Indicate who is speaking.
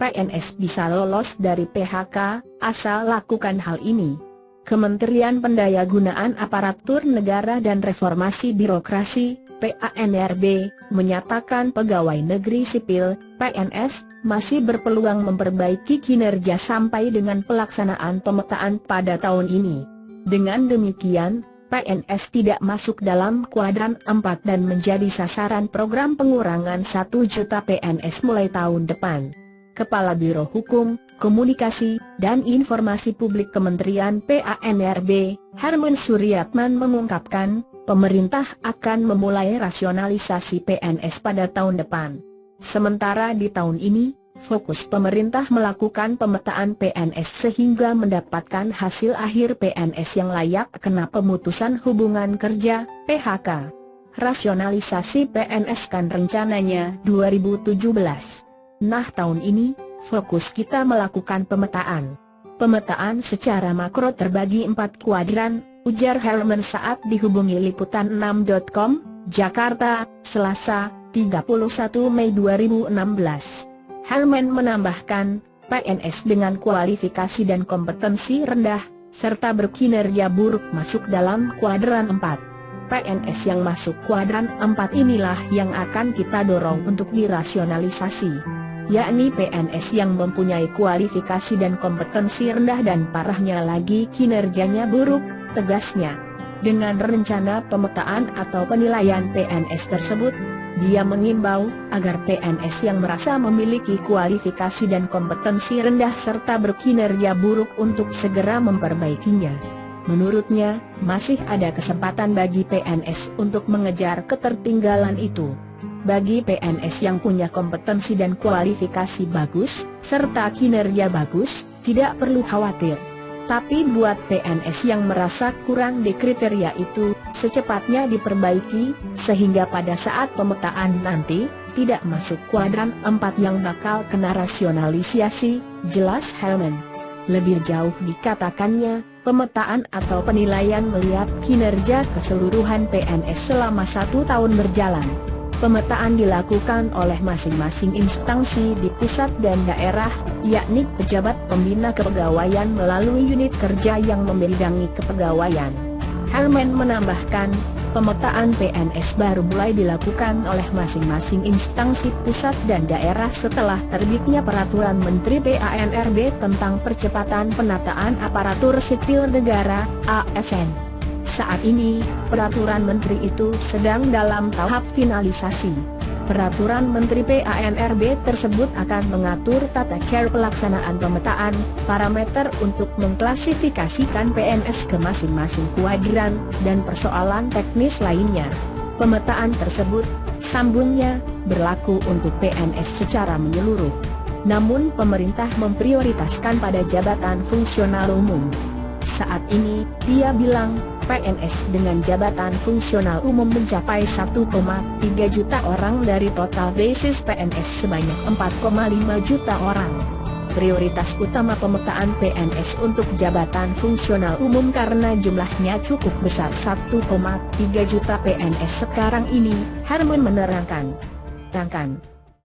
Speaker 1: PNS bisa lolos dari PHK, asal lakukan hal ini. Kementerian Pendayagunaan Aparatur Negara dan Reformasi Birokrasi, PANRB, menyatakan pegawai negeri sipil, PNS, masih berpeluang memperbaiki kinerja sampai dengan pelaksanaan pemetaan pada tahun ini. Dengan demikian, PNS tidak masuk dalam kuadran 4 dan menjadi sasaran program pengurangan 1 juta PNS mulai tahun depan. Kepala Biro Hukum, Komunikasi, dan Informasi Publik Kementerian PANRB, Herman Suryatman mengungkapkan, pemerintah akan memulai rasionalisasi PNS pada tahun depan. Sementara di tahun ini, fokus pemerintah melakukan pemetaan PNS sehingga mendapatkan hasil akhir PNS yang layak kena pemutusan hubungan kerja, PHK. Rasionalisasi PNS kan rencananya 2017. Nah, tahun ini, fokus kita melakukan pemetaan. Pemetaan secara makro terbagi 4 kuadran, ujar Herman saat dihubungi Liputan6.com, Jakarta, Selasa, 31 Mei 2016. Herman menambahkan, PNS dengan kualifikasi dan kompetensi rendah, serta berkinerja buruk masuk dalam kuadran 4. PNS yang masuk kuadran 4 inilah yang akan kita dorong untuk dirasionalisasi, yakni PNS yang mempunyai kualifikasi dan kompetensi rendah dan parahnya lagi kinerjanya buruk, tegasnya. Dengan rencana pemetaan atau penilaian PNS tersebut, dia mengimbau agar PNS yang merasa memiliki kualifikasi dan kompetensi rendah serta berkinerja buruk untuk segera memperbaikinya. Menurutnya, masih ada kesempatan bagi PNS untuk mengejar ketertinggalan itu. Bagi PNS yang punya kompetensi dan kualifikasi bagus, serta kinerja bagus, tidak perlu khawatir. Tapi buat PNS yang merasa kurang di kriteria itu, secepatnya diperbaiki, sehingga pada saat pemetaan nanti, tidak masuk kuadran 4 yang bakal kena rasionalisasi, jelas Herman. Lebih jauh dikatakannya, pemetaan atau penilaian melihat kinerja keseluruhan PNS selama 1 tahun berjalan. Pemetaan dilakukan oleh masing-masing instansi di pusat dan daerah, yakni pejabat pembina kepegawaian melalui unit kerja yang membidangi kepegawaian. Herman menambahkan, pemetaan PNS baru mulai dilakukan oleh masing-masing instansi pusat dan daerah setelah terbitnya Peraturan Menteri PANRB tentang Percepatan Penataan Aparatur Sipil Negara, ASN. Saat ini, Peraturan Menteri itu sedang dalam tahap finalisasi. Peraturan Menteri PANRB tersebut akan mengatur tata cara pelaksanaan pemetaan, parameter untuk mengklasifikasikan PNS ke masing-masing kuadran, dan persoalan teknis lainnya. Pemetaan tersebut, sambungnya, berlaku untuk PNS secara menyeluruh. Namun pemerintah memprioritaskan pada jabatan fungsional umum. Saat ini, dia bilang, PNS dengan jabatan fungsional umum mencapai 1,3 juta orang dari total basis PNS sebanyak 4,5 juta orang. Prioritas utama pemetaan PNS untuk jabatan fungsional umum karena jumlahnya cukup besar 1,3 juta PNS sekarang ini, Herman menerangkan.